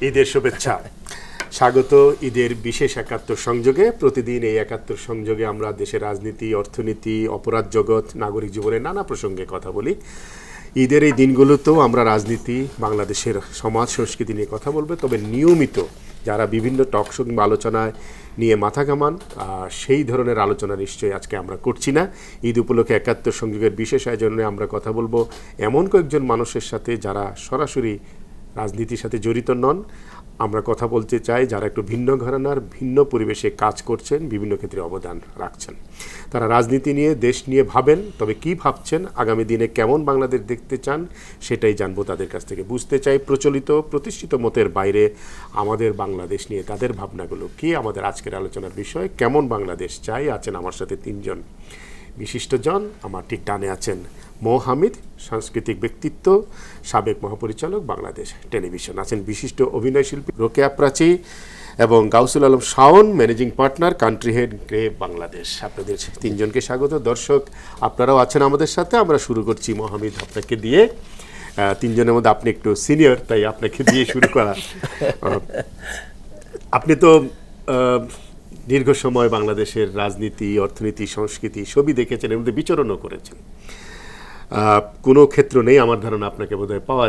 ঈদের শুভেচ্ছা, স্বাগত ঈদের বিশেষ একাত্তর সংযোগে। প্রতিদিন এই একাত্তর সংযোগে আমরা দেশের রাজনীতি, অর্থনীতি, অপরাধ জগৎ, নাগরিক জীবনের নানা প্রসঙ্গে কথা বলি। ঈদের এই দিনগুলোতেও আমরা রাজনীতি, বাংলাদেশের সমাজ সংস্কৃতি নিয়ে কথা বলবো, তবে নিয়মিত যারা বিভিন্ন টক শো কিংবা আলোচনায় নিয়ে মাথা ঘামান সেই ধরনের আলোচনা নিশ্চয়ই আজকে আমরা করছি না। ঈদ উপলক্ষে একাত্তর সংযোগের বিশেষ আয়োজনে আমরা কথা বলবো এমন কয়েকজন মানুষের সাথে যারা সরাসরি রাজনীতির সাথে জড়িত নন। আমরা কথা বলতে চাই যারা একটু ভিন্ন ঘরানার, ভিন্ন পরিবেশে কাজ করছেন, বিভিন্ন ক্ষেত্রে অবদান রাখছেন। তারা রাজনীতি নিয়ে, দেশ নিয়ে ভাবেন, তবে কি ভাবছেন, আগামী দিনে কেমন বাংলাদেশ দেখতে চান সেটাই জানবো তাদের কাছ থেকে। বুঝতে চাই প্রচলিত প্রতিষ্ঠিত মতের বাইরে আমাদের বাংলাদেশ নিয়ে তাদের ভাবনাগুলো কি। আমাদের আজকের আলোচনার বিষয় কেমন বাংলাদেশ চাই। আছেন আমার সাথে তিনজন বিশিষ্টজন। আমার ঠিক ডানে আছেন মো হামিদ, সাংস্কৃতিক ব্যক্তিত্ব, সাবেক মহাপরিচালক, বাংলাদেশ টেলিভিশন। আছেন বিশিষ্ট অভিনয় শিল্পী রোকেয়া প্রাচী এবং Gausul Alam Shawon, managing partner, country head, Grey Bangladesh. আপনাদের তিনজনকে স্বাগত। দর্শক আপনারাও আছেন আমাদের সাথে। আমরা শুরু করছি মো হামিদ আপনাকে দিয়ে। তিনজনের মধ্যে আপনি একটু সিনিয়র, তাই আপনাকে দিয়ে শুরু করা। আপনি তো দীর্ঘ সময় বাংলাদেশের রাজনীতি, অর্থনীতি, সংস্কৃতি সবই দেখেছেন, এর মধ্যে বিচরণও করেছেন। কোনো ক্ষেত্র নেই আমার ধারণা আপনাকে বোধহয় পাওয়া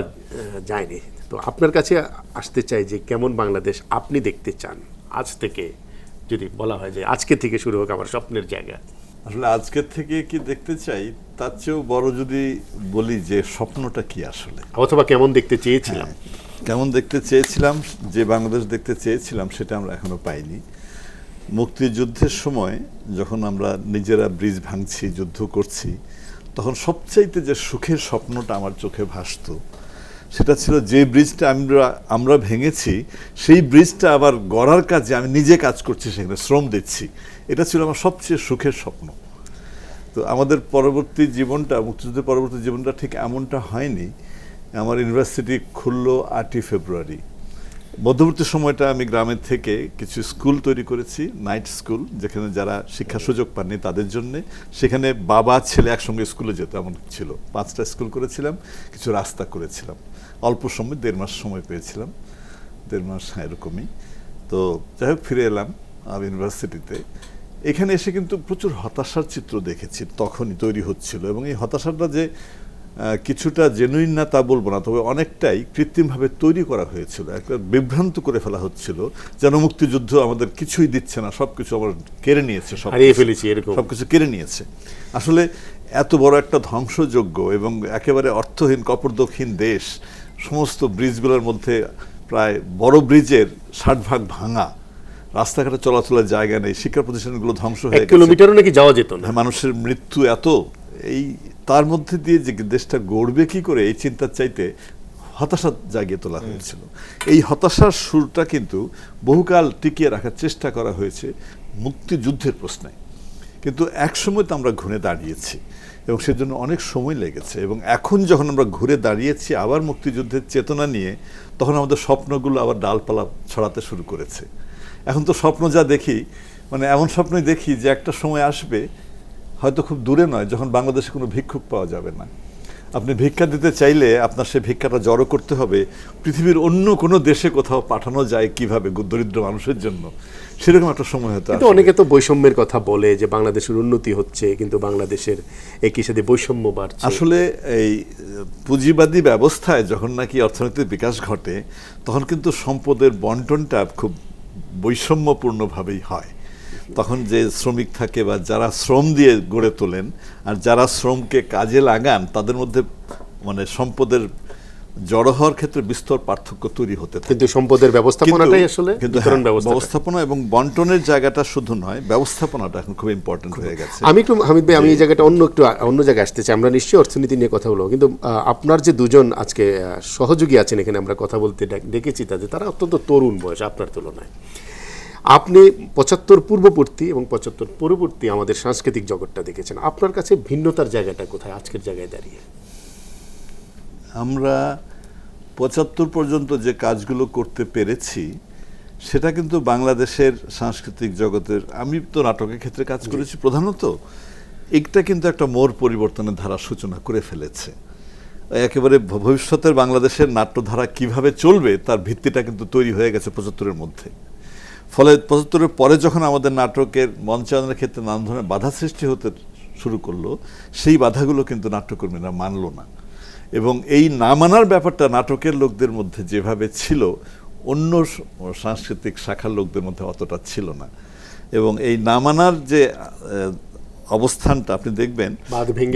যায়নি। তো আপনার কাছে আসতে চাই যে কেমন বাংলাদেশ আপনি দেখতে চান আজ থেকে, যদি বলা হয় যে আজকে থেকে শুরু হোক আমার স্বপ্নের জায়গা। আসলে আজকের থেকে কি দেখতে চাই তার চেয়েও বড় যদি বলি যে স্বপ্নটা কি আসলে, অথবা কেমন দেখতে চেয়েছিলাম। কেমন দেখতে চেয়েছিলাম, যে বাংলাদেশ দেখতে চেয়েছিলাম সেটা আমরা এখনো পাইনি। মুক্তিযুদ্ধের সময় যখন আমরা নিজেরা ব্রিজ ভাঙছি, যুদ্ধ করছি, তখন সবচাইতে যে সুখের স্বপ্নটা আমার চোখে ভাসত সেটা ছিল যে ব্রিজটা আমরা ভেঙেছি সেই ব্রিজটা আবার গড়ার কাজে আমি নিজে কাজ করছি, সেখানে শ্রম দিচ্ছি। এটা ছিল আমার সবচেয়ে সুখের স্বপ্ন। তো আমাদের পরবর্তী জীবনটা, মুক্তিযুদ্ধের পরবর্তী জীবনটা ঠিক এমনটা হয়নি। আমার ইউনিভার্সিটি খুললো 8ই ফেব্রুয়ারি। মধ্যবর্তী সময়টা আমি গ্রামের থেকে কিছু স্কুল তৈরি করেছি, নাইট স্কুল, যেখানে যারা শিক্ষা সুযোগ পাননি তাদের জন্যে। সেখানে বাবা ছেলে একসঙ্গে স্কুলে যেত, এমন ছিল। 5টা স্কুল করেছিলাম, কিছু রাস্তা করেছিলাম। অল্প সময়, 1.5 মাস সময় পেয়েছিলাম, 1.5 মাস এরকমই। তো যাই হোক, ফিরে এলাম আমি ইউনিভার্সিটিতে। এখানে এসে কিন্তু প্রচুর হতাশার চিত্র দেখেছি, তখনই তৈরি হচ্ছিল। এবং এই হতাশাটা যে কিছুটা জেনুইন না তা বলবো না, তবে অনেকটাই কৃত্রিমভাবে তৈরি করা হয়েছিল। একটা বিভ্রান্ত করে ফেলা হচ্ছিল যেন মুক্তিযুদ্ধ আমাদের কিছুই দিচ্ছে না, সবকিছু আবার কেড়ে নিয়েছে, সবকিছু কেড়ে নিয়েছে। আসলে এত বড় একটা ধ্বংসযোগ্য এবং একেবারে অর্থহীন, কপর্দকহীন দেশ, সমস্ত ব্রিজগুলোর মধ্যে প্রায় বড় ব্রিজের 60 ভাগ ভাঙা, রাস্তাঘাটে চলাচলের জায়গা নেই, শিক্ষা প্রতিষ্ঠানগুলো ধ্বংস হয়ে গেছে, 1 কিলোমিটারও নাকি যাওয়া যেত না, মানুষের মৃত্যু এত। এই তার মধ্যে দিয়ে যে দেশটা গড়বে কি করে, এই চিন্তার চাইতে হতাশা জাগিয়ে তোলা হয়েছিল। এই হতাশার সুরটা কিন্তু বহুকাল টিকিয়ে রাখার চেষ্টা করা হয়েছে মুক্তিযুদ্ধের প্রশ্নে। কিন্তু একসময় তো আমরা ঘুরে দাঁড়িয়েছি এবং সেজন্য অনেক সময় লেগেছে। এবং এখন যখন আমরা ঘুরে দাঁড়িয়েছি আবার মুক্তিযুদ্ধের চেতনা নিয়ে, তখন আমাদের স্বপ্নগুলো আবার ডালপালা ছড়াতে শুরু করেছে। এখন তো স্বপ্ন যা দেখি, মানে এমন স্বপ্নই দেখি যে একটা সময় আসবে, হয়তো খুব দূরে নয়, যখন বাংলাদেশে কোনো ভিক্ষুক পাওয়া যাবে না। আপনি ভিক্ষা দিতে চাইলে আপনার সে ভিক্ষাটা জড়ো করতে হবে পৃথিবীর অন্য কোনো দেশে কোথাও পাঠানো যায় কিভাবে দরিদ্র মানুষের জন্য, সেরকম একটা সময় হতো। কিন্তু অনেকে তো বৈষম্যের কথা বলে যে বাংলাদেশের উন্নতি হচ্ছে, কিন্তু বাংলাদেশের একই সাথে বৈষম্য বাড়ছে। আসলে এই পুঁজিবাদী ব্যবস্থায় যখন নাকি অর্থনৈতিক বিকাশ ঘটে, তখন কিন্তু সম্পদের বন্টনটা খুব বৈষম্যপূর্ণভাবেই হয়। তখন যে শ্রমিক থাকে বা যারা শ্রম দিয়ে গড়ে তোলেন আর যারা শ্রমকে কাজে লাগান, তাদের মধ্যে মানে সম্পদের জড়ো হওয়ার ক্ষেত্রে বিস্তর পার্থক্য তৈরি হতে থাকে। কিন্তু সম্পদের ব্যবস্থাপনাটাই আসলে, কিন্তু ব্যবস্থাপনা এবং বন্টনের জায়গাটা শুধু নয়, ব্যবস্থাপনাটা এখন খুব ইম্পর্টেন্ট হয়ে গেছে। আমি একটু হামিদ ভাই, আমি এই জায়গাটা অন্য জায়গায় আসতে চাই। আমরা নিশ্চয়ই অর্থনীতি নিয়ে কথা বলবো, কিন্তু আপনার যে দুজন আজকে সহযোগী আছেন এখানে, আমরা কথা বলতে ডেকেছি তারা অত্যন্ত তরুণ বয়স আপনার তুলনায়। আপনি 75 পূর্ববর্তী এবং 75 পরবর্তী আমাদের সাংস্কৃতিক জগৎটা দেখেছেন। আপনার কাছে ভিন্নতার জায়গাটা কোথায় আজকের জায়গায় দাঁড়িয়ে? আমরা 75 পর্যন্ত যে কাজগুলো করতে পেরেছি সেটা কিন্তু বাংলাদেশের সাংস্কৃতিক জগতের, আমি তো নাটকের ক্ষেত্রে কাজ করেছি প্রধানত, এটা কিন্তু একটা মোড় পরিবর্তনের ধারা সূচনা করে ফেলেছে। একেবারে ভবিষ্যতের বাংলাদেশের নাট্যধারা কিভাবে চলবে তার ভিত্তিটা কিন্তু তৈরি হয়ে গেছে 75-এর মধ্যে। ফলে 75-এর পরে যখন আমাদের নাটকের মঞ্চায়নের ক্ষেত্রে নানা ধরনের বাধা সৃষ্টি হতে শুরু করলো, সেই বাধাগুলো কিন্তু নাট্যকর্মীরা মানল না। এবং এই না মানার ব্যাপারটা নাটকের লোকদের মধ্যে যেভাবে ছিল, অন্য সাংস্কৃতিক শাখার লোকদের মধ্যে অতটা ছিল না। এবং এই না মানার যে অবস্থানটা আপনি দেখবেন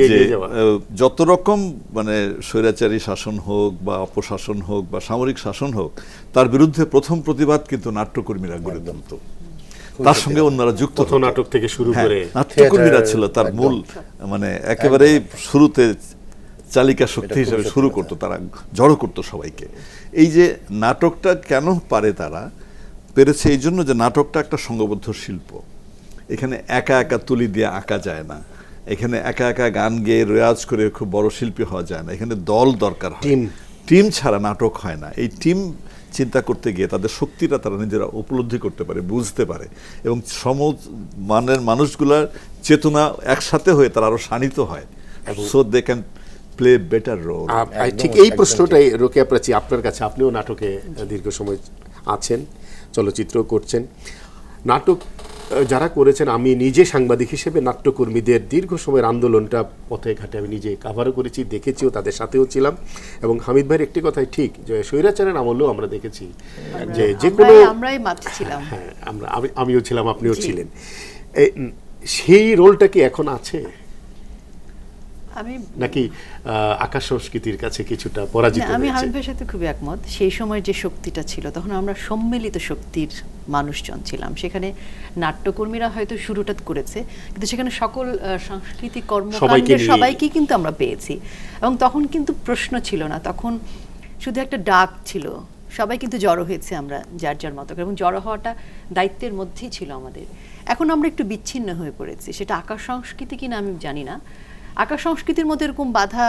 যে যত রকম মানে স্বৈরাচারী শাসন হোক বা অপশাসন হোক বা সামরিক শাসন হোক, তার বিরুদ্ধে প্রথম প্রতিবাদ কিন্তু নাট্যকর্মীরা গড়ে তুলত। তার সঙ্গে অন্যরা যুক্ত, নাটক থেকে শুরু করে নাট্যকর্মীরা ছিল তার মূল, মানে একেবারেই শুরুতে চালিকা শক্তি হিসেবে শুরু করতো, তারা জড়ো করতো সবাইকে। এই যে নাটকটা কেন পারে, তারা পেরেছে এই জন্য যে নাটকটা একটা সংঘবদ্ধ শিল্প। এখানে একা একা তুলি দিয়ে আঁকা যায় না, এখানে একা একা গান গেয়ে রেয়াজ করে খুব বড় শিল্পী হওয়া যায় না, এখানে দল দরকার হয়, টিম ছাড়া নাটক হয় না। এই টিম চিন্তা করতে গিয়ে তাদের শক্তিটা তারা নিজেরা উপলব্ধি করতে পারে, বুঝতে পারে, এবং মানের মানুষগুলার চেতনা একসাথে হয়ে তারা আরো শানিত হয়, so they can play better role. ঠিক এই প্রশ্নটাই রোকেয়া প্রাচী আপনার কাছে, আপনিও নাটকে দীর্ঘ সময় আছেন, চলচ্চিত্র করছেন, নাটক যারা করেছেন, আমি নিজে সাংবাদিক হিসেবে নাট্যকর্মীদের দীর্ঘ সময়ের আন্দোলনটা পথে ঘাটে আমি নিজে কাভারও করেছি, দেখেছিও, তাদের সাথেও ছিলাম। এবং হামিদ ভাইয়ের একটি কথাই ঠিক, যে স্বৈরাচারের আমলেও আমরা দেখেছি যে কোনো, হ্যাঁ আমিও ছিলাম, আপনিও ছিলেন, সেই রোলটা কি এখন আছে নাকি আকাশ সংস্কৃতির কাছে কিছুটা পরাজিত হয়েছে? আমি হামিদ ভাইয়ের সাথে খুবই একমত। সেই সময় যে শক্তিটা ছিল, তখন আমরা সম্মিলিত শক্তির মানুষজন ছিলাম। সেখানে নাট্যকর্মীরা হয়তো শুরুটা করেছে, কিন্তু সেখানে সকল সাংস্কৃতিক কর্মকাণ্ডের সবাইকে কিন্তু আমরা পেয়েছি। এবং তখন কিন্তু প্রশ্ন ছিল না, তখন শুধু একটা ডাক ছিল, সবাই কিন্তু জড়ো হয়েছে আমরা যার যার মতো করে, এবং জড়ো হওয়াটা দায়িত্বের মধ্যেই ছিল আমাদের। এখন আমরা একটু বিচ্ছিন্ন হয়ে পড়েছি, সেটা আকাশ সংস্কৃতি কিনা আমি জানি না। আকাশ সংস্কৃতির মধ্যে এরকম বাধা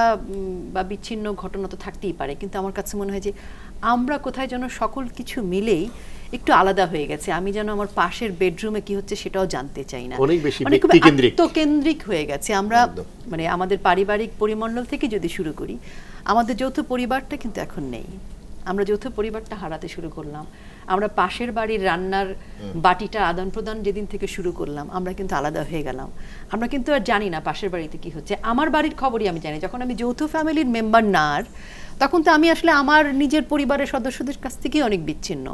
বা বিচ্ছিন্ন ঘটনা তো থাকতেই পারে, কিন্তু আমার কাছে মনে হয় যে আমরা কোথায় যেন সকল কিছু মিলেই একটু আলাদা হয়ে গেছে। আমি যেন আমার পাশের বেডরুমে কি হচ্ছে সেটাও জানতে চাই না, অনেক বেশি আত্মকেন্দ্রিক হয়ে গেছে আমরা। মানে আমাদের পারিবারিক পরিমণ্ডল থেকে যদি শুরু করি, আমাদের যৌথ পরিবারটা কিন্তু এখন নেই, আমরা যৌথ পরিবারটা হারাতে শুরু করলাম। আমরা পাশের বাড়ির রান্নার বাটিটা আদান প্রদান যেদিন থেকে শুরু করলাম, আমরা কিন্তু আলাদা হয়ে গেলাম। আমরা কিন্তু আর জানি না পাশের বাড়িতে কি হচ্ছে, আমার বাড়ির খবরই আমি জানি। যখন আমি যৌথ ফ্যামিলির মেম্বার না, তখন তো আমি আসলে আমার নিজের পরিবারের সদস্যদের কাছ থেকেই অনেক বিচ্ছিন্ন।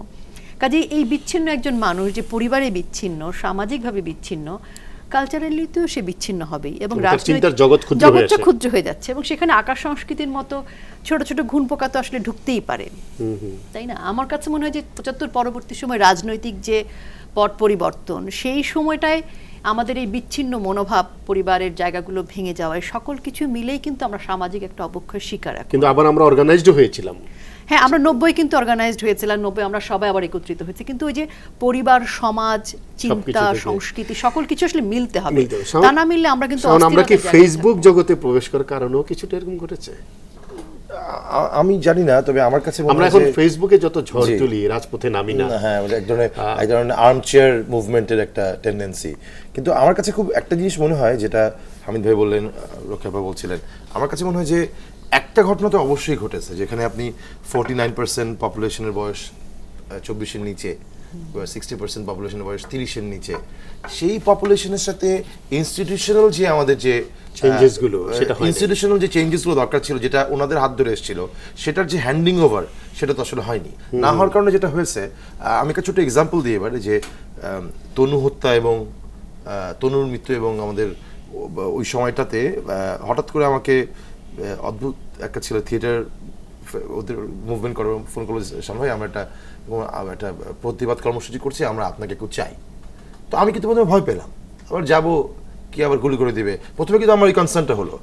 কাজে এই বিচ্ছিন্ন একজন মানুষ, যে পরিবারে বিচ্ছিন্ন, সামাজিকভাবে বিচ্ছিন্ন, কালচারালি তো সে বিচ্ছিন্ন হবেই, এবং রাজনৈতিক জগৎটা ক্ষুদ্র হয়ে যাচ্ছে। এবং সেখানে আকাশ সংস্কৃতির মতো ছোট ছোট ঘুণ পোকা তো আসলে ঢুকতেই পারে, তাই না? আমার কাছে মনে হয় যে 75 পরবর্তী সময় রাজনৈতিক যে পট পরিবর্তন, সেই সময়টায় আমাদের এই বিচ্ছিন্ন মনোভাব, পরিবারের জায়গাগুলো ভেঙে যাওয়ায়, সকল কিছু মিলেই কিন্তু আমরা সামাজিক একটা অবক্ষয়ের শিকার। কিন্তু আবার আমরা অর্গানাইজড হয়েছিলাম। হ্যাঁ, আমরা 90 কিন্তু অর্গানাইজড হয়েছিলাম, 90 আমরা সবাই আবার একত্রিত হয়েছি। কিন্তু ওই যে পরিবার, সমাজ, চিন্তা, সংস্কৃতি, সকল কিছু আসলে মিলতে হবে, তা না মিললে আমরা কিন্তু আমরা কি ফেসবুক জগতে প্রবেশ করার কারণেও কিছুটা এরকম ঘটেছে? আমি জানি না, তবে আমার কাছে আমরা এখন ফেসবুকে যত ঝড় তুলি, রাজপথে নামি না। হ্যাঁ, এক ধরনের আর্মচেয়ার মুভমেন্টের একটা টেন্ডেন্সি। কিন্তু আমার কাছে খুব একটা জিনিস মনে হয়, যেটা হামিদ ভাই বললেন, রোকেয়া আপা বলছিলেন, আমার কাছে মনে হয় যে একটা ঘটনা তো অবশ্যই ঘটেছে, যেখানে আপনি 49% পপুলেশনের বয়স 24-এর নিচে, 60% পপুলেশনের বয়স 30-এর নিচে। সেই পপুলেশনের সাথে ইনস্টিটিউশনাল যে আমাদের যে ইনস্টিটিউশনাল যে চেঞ্জেসগুলো দরকার ছিল, যেটা ওনাদের হাত ধরে এসেছিল, সেটার যে হ্যান্ডিং ওভার, সেটা তো আসলে হয়নি। না হওয়ার কারণে যেটা হয়েছে, আমি একটা ছোট এক্সাম্পল দিয়ে এবারে, যে তনু হত্যা এবং তনুর মৃত্যু, এবং আমাদের ওই সময়টাতে হঠাৎ করে আমাকে অদ্ভুত একটা ছিল থিয়েটার, ওদের মুভমেন্ট করো, ফোন করলো, ভাই আমরা একটা প্রতিবাদ কর্মসূচি করছি, আমরা আপনাকে একটু চাই। তো আমি কিন্তু প্রথমে ভয় পেলাম, আবার যাবো কি আবার গুলি করে দিবে, প্রথমে কিন্তু আমার এই কনসার্নটা হলো।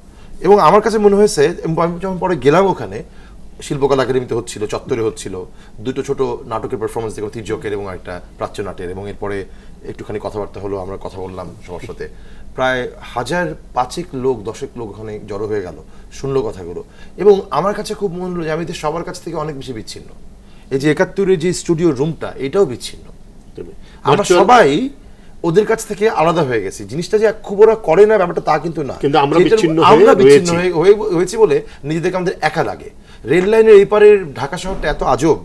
এবং আমার কাছে মনে হয়েছে, আমি যখন পরে গেলাম ওখানে, শিল্পকলা একাডেমিতে হচ্ছিল, চত্বরে হচ্ছিল, দুটো ছোট নাটকের পারফরমেন্স দেখলাম, তির্যকের এবং একটা প্রাচ্য নাটের, এবং এরপরে একটুখানি কথাবার্তা হলো, আমরা কথা বললাম সবার সাথে। প্রায় 1000-5 লোক, 10 লোক ওখানে জড়ো হয়ে গেল, শুনলো কথাগুলো। এবং আমার কাছে খুব মনে হলো যে আমি সবার কাছ থেকে অনেক বেশি বিচ্ছিন্ন। এই যে 71-এর যে স্টুডিও রুমটা, এটাও বিচ্ছিন্ন। আমরা সবাই ওদের কাছ থেকে আলাদা হয়ে গেছি। জিনিসটা যে খুব ওরা করে না ব্যাপারটা তা কিন্তু না, কিন্তু আমরা যেটা বিচ্ছিন্ন আমরা হয়ে বিচ্ছিন্ন রয়েছি। হয়েছি বলে নিজেদেরকে আমাদের একা লাগে। রেল লাইনের এই পারের ঢাকা শহরটা এত আজব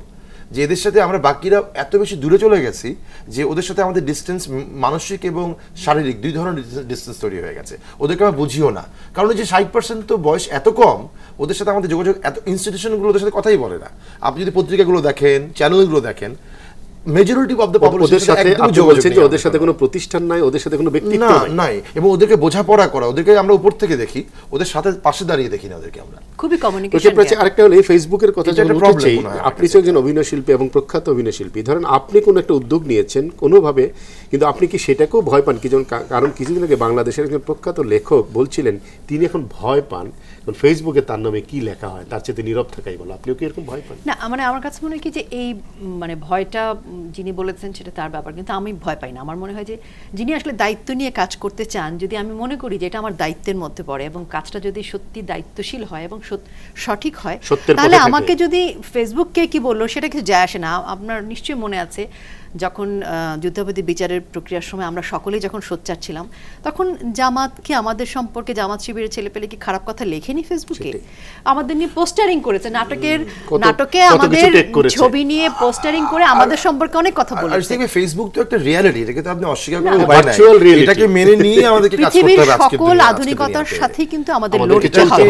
যে এদের সাথে আমরা বাকিরা এত বেশি দূরে চলে গেছি যে ওদের সাথে আমাদের ডিস্টেন্স মানসিক এবং শারীরিক দুই ধরনের ডিস্টেন্স তৈরি হয়ে গেছে। ওদেরকে আমরা বুঝিও না, কারণ ওই যে 60% তো বয়স এত কম, ওদের সাথে আমাদের যোগাযোগ এত, ইনস্টিটিউশনগুলো ওদের সাথে কথাই বলে না। আপনি যদি পত্রিকাগুলো দেখেন, চ্যানেলগুলো দেখেন, মেজরিটি অফ দ্য ওদের সাথে আপনি বলছেন যে ওদের সাথে কোনো প্রতিষ্ঠান নাই, ওদের সাথে কোনো ব্যক্তিত্ব নাই, এবং ওদেরকে বোঝাপড়া করা, ওদেরকে আমরা উপর থেকে দেখি, ওদের সাথে পাশে দাঁড়িয়ে দেখি না ওদেরকে আমরা। খুবই কমিউনিকেশন। আরেকটা হলো এই ফেসবুকের কথা এটা একটা যখন problem উঠেছে, মনে হয় আপনি একজন অভিনয় শিল্পী এবং প্রখ্যাত অভিনয় শিল্পী, ধরেন আপনি কোনো একটা উদ্যোগ নিয়েছেন কোনোভাবে, কিন্তু আপনি কি সেটাকেও ভয় পান? কারণ কিছুদিন আগে বাংলাদেশের একজন প্রখ্যাত লেখক বলছিলেন তিনি এখন ভয় পান ফেসবুকে তার নামে কি লেখা হয় তার চেয়ে নীরব থাকাই বলো। আপনিও কি এরকম ভয় পান? না, মানে আমার কাছে মনে হয় কি যে এই মানে ভয়টা যিনি বলেছেন সেটা তার ব্যাপার, কিন্তু আমি ভয় পাই না। আমার মনে হয় যে যিনি আসলে দায়িত্ব নিয়ে কাজ করতে চান, যদি আমি মনে করি যে এটা আমার দায়িত্বের মধ্যে পড়ে এবং কাজটা যদি সত্যি দায়িত্বশীল হয় এবং সঠিক হয়, তাহলে আমাকে যদি ফেসবুককে কি বললো সেটা কিছু যায় আসে না। আপনার নিশ্চয়ই মনে আছে যখন যুদ্ধাপরাধী বিচারের প্রক্রিয়ার সময় আমরা সকলেই যখন সোচ্চার ছিলাম, তখন জামাতকে, আমাদের সম্পর্কে জামাত শিবিরের ছেলেপেলে কি খারাপ কথা লেখেনি ফেসবুকে? আমাদের নিয়ে পোস্টারিং করেছে, নাটকে আমাদের ছবি নিয়ে পোস্টারিং করে আমাদের সম্পর্কে অনেক কথা বলেছে। ফেসবুক তো একটা রিয়ালিটি, এটাকে তো আপনি অস্বীকার করার উপায় নাই। এটাকে মেনে নিয়ে আমাদেরকে কাজ করতে হবে। আজকের সকল আধুনিকতার সাথেই কিন্তু আমাদের লড়তে হবে,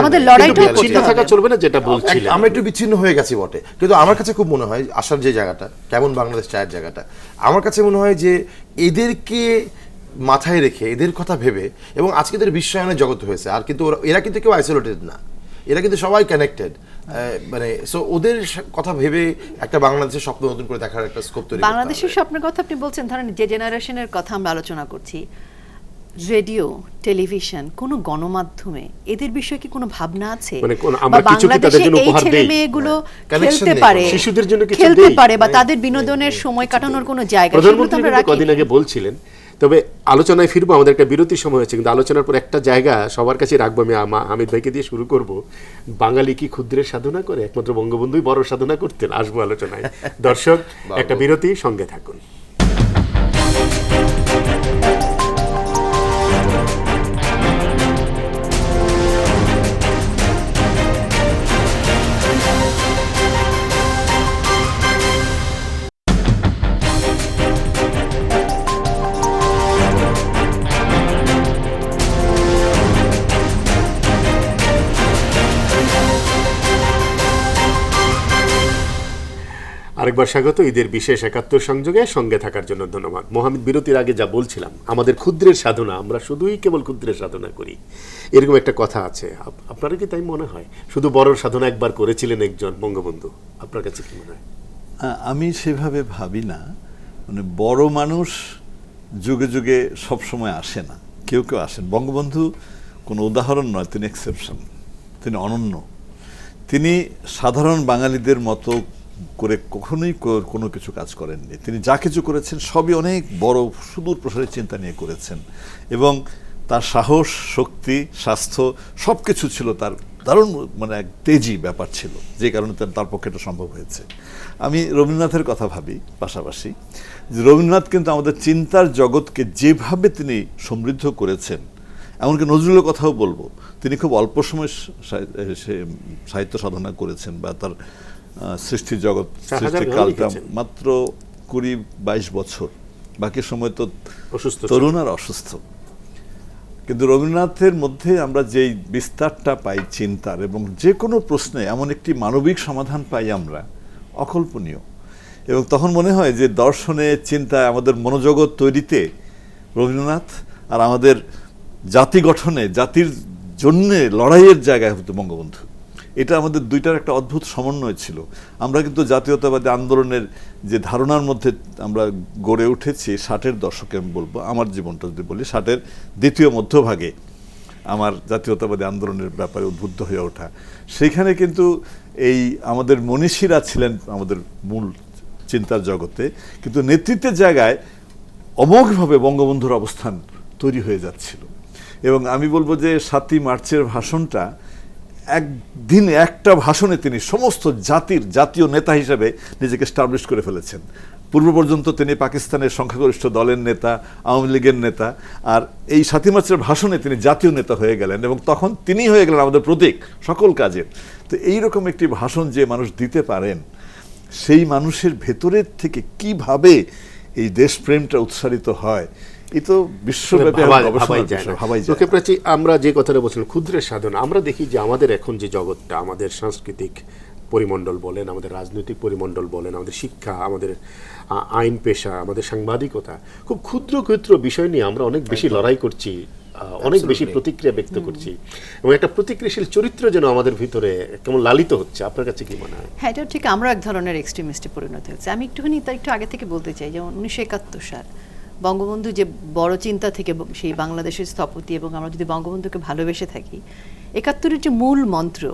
আমাদের লড়াইটা করতে থাকা চলবে না। যেটা বলছিলেন আমরা একটু বিচ্ছিন্ন হয়ে গেছি বটে, কিন্তু আমার কাছে খুব মনে হয় আসার যে জায়গাটা, কেমন বাংলাদেশ চায়ের জায়গাটা, আমার কাছে মনে হয় যে এদেরকে মাথায় রেখে, এদের কথা ভেবে, এবং আজকে এদের বিশ্বায়নের জগৎ হয়েছে, আর কিন্তু এরা কিন্তু কেউ আইসোলেটেড না, এরা কিন্তু সবাই কানেক্টেড। মানে সো ওদের কথা ভেবে একটা বাংলাদেশের স্বপ্ন নতুন করে দেখার একটা স্কোপ তৈরি। বাংলাদেশের স্বপ্নের কথা আপনি বলছেন, ধরেন যে জেনারেশনের কথা আমরা আলোচনা করছি, রেডিও, টেলিভিশন, কোন গণমাধ্যমে এদের বিষয়ে কি কোনো ভাবনা আছে? মানে আমরা কিছু কি তাদের জন্য উপহার দেই? ছেলে মেয়েগুলো Connection খেলতে নেই, পারে, শিশুদের জন্য কিছু খেলতে দেই? পারে বা তাদের বিনোদনের সময় কাটানোর কোনো জায়গা, সেগুলো তো প্রধানমন্ত্রী আমরা রাখি। কদিন আগে বলছিলেন। তবে আলোচনায় ফিরবো, আমাদের একটা বিরতির সময় হয়েছে, কিন্তু আলোচনার পর একটা জায়গা সবার কাছে রাখবো। আমি হামিদ ভাইকে দিয়ে শুরু করব। বাঙালি কি ক্ষুদ্রের সাধনা করে? একমাত্র বঙ্গবন্ধুই বড় সাধনা করতেন। আসবো আলোচনায়। দর্শক, একটা বিরতি, সঙ্গে থাকুন। আরেকবার স্বাগত ঈদের বিশেষ ৭১ সংযোগে। সঙ্গে থাকার জন্য ধন্যবাদ। মোহাম্মদ, বিরতির আগে যা বলছিলাম, আমাদের ক্ষুদ্রের সাধনা, আমরা শুধুই কেবল ক্ষুদ্রের সাধনা করি, এরকম একটা কথা আছে। আপনারা কি তাই মনে হয়? শুধু বড় সাধনা একবার করেছিলেন একজন, বঙ্গবন্ধু। আপনার কাছে কি মনে হয়? আমি সেভাবে ভাবি না। মানে বড় মানুষ যুগে যুগে সবসময় আসে না, কেউ কেউ আসেন। বঙ্গবন্ধু কোনো উদাহরণ নয়, তিনি এক্সেপশন, তিনি অনন্য। তিনি সাধারণ বাঙালিদের মতো করে কখনোই কোনো কিছু কাজ করেননি। তিনি যা কিছু করেছেন সবই অনেক বড় সুদূর প্রসারী চিন্তা নিয়ে করেছেন, এবং তার সাহস, শক্তি, স্বাস্থ্য সব কিছু ছিল তার দারুণ, মানে এক তেজি ব্যাপার ছিল, যে কারণে তার পক্ষে এটা সম্ভব হয়েছে। আমি রবীন্দ্রনাথের কথা ভাবি পাশাপাশি, যে রবীন্দ্রনাথ কিন্তু আমাদের চিন্তার জগৎকে যেভাবে তিনি সমৃদ্ধ করেছেন, এমনকি নজরুলের কথাও বলবো, তিনি খুব অল্প সময় সাহিত্য সাধনা করেছেন, বা তার সৃষ্টির জগৎ, সৃষ্টিকালটা মাত্র ২০-২২ বছর, বাকি সময় তো তরুণ আর অসুস্থ। কিন্তু রবীন্দ্রনাথের মধ্যে আমরা যেই বিস্তারটা পাই চিন্তার, এবং যে কোনো প্রশ্নে এমন একটি মানবিক সমাধান পাই আমরা, অকল্পনীয়। এবং তখন মনে হয় যে দর্শনে, চিন্তায়, আমাদের মনোজগৎ তৈরিতে রবীন্দ্রনাথ, আর আমাদের জাতি গঠনে, জাতির জন্যে লড়াইয়ের জায়গায় হতো বঙ্গবন্ধু। এটা আমাদের দুইটার একটা অদ্ভুত সমন্বয় ছিল। আমরা কিন্তু জাতীয়তাবাদী আন্দোলনের যে ধারণার মধ্যে আমরা গড়ে উঠেছি ৬০-এর দশকে, আমি বলবো আমার জীবনটা যদি বলি, ৬০-এর দ্বিতীয় মধ্যভাগে আমার জাতীয়তাবাদী আন্দোলনের ব্যাপারে উদ্বুদ্ধ হয়ে ওঠা, সেইখানে কিন্তু এই আমাদের মনীষীরা ছিলেন আমাদের মূল চিন্তার জগতে, কিন্তু নেতৃত্বের জায়গায় অমোঘভাবে বঙ্গবন্ধুর অবস্থান তৈরি হয়ে যাচ্ছিল। এবং আমি বলবো যে ৭ই মার্চের ভাষণটা একদিনে, একটা ভাষণে তিনি সমস্ত জাতির জাতীয় নেতা হিসেবে নিজেকে স্টাবলিশ করে ফেলেছেন। পূর্ব পর্যন্ত তিনি পাকিস্তানের সংখ্যাগরিষ্ঠ দলের নেতা, আওয়ামী লীগের নেতা, আর এই 7ই মার্চের ভাষণে তিনি জাতীয় নেতা হয়ে গেলেন এবং তখন তিনি হয়ে গেলেন আমাদের প্রতীক সকল কাজের। তো এইরকম একটি ভাষণ যে মানুষ দিতে পারেন, সেই মানুষের ভেতরের থেকে কিভাবে এই দেশপ্রেমটা উৎসারিত হয়, এই তো বিশ্বব্যাপী গবেষণার বিষয়, ভাবাই যায় না। আমরা যে কথাটা বলছিলাম ক্ষুদ্রের সাধনা, আমরা দেখি যে আমাদের এখন যে জগৎটা, আমাদের সাংস্কৃতিক পরিমণ্ডল বলেন, আমাদের রাজনৈতিক পরিমণ্ডল বলেন, আমাদের শিক্ষা, আমাদের আইন পেশা, আমাদের সাংবাদিকতা, খুব ক্ষুদ্র ক্ষুদ্র বিষয় নিয়ে আমরা অনেক বেশি লড়াই করছি, অনেক বেশি প্রতিক্রিয়া ব্যক্ত করছি, এবং একটা প্রতিক্রিয়াশীল চরিত্র যেন আমাদের ভিতরে কেমন লালিত হচ্ছে। আপনার কাছে কি মনে হয়? হ্যাঁ, এটা ঠিক, আমরা এক ধরনের এক্সট্রিমিস্টে পরিণত হচ্ছে। আমি একটুখানি তার একটু আগে থেকে বলতে চাই, যেমন 1971 সাল বঙ্গবন্ধু যে বড় চিন্তা থেকে সেই বাংলাদেশের স্থপতি, এবং আমরা যদি বঙ্গবন্ধুকে ভালোবেসে থাকি, 71-এর যে মূল মন্ত্র,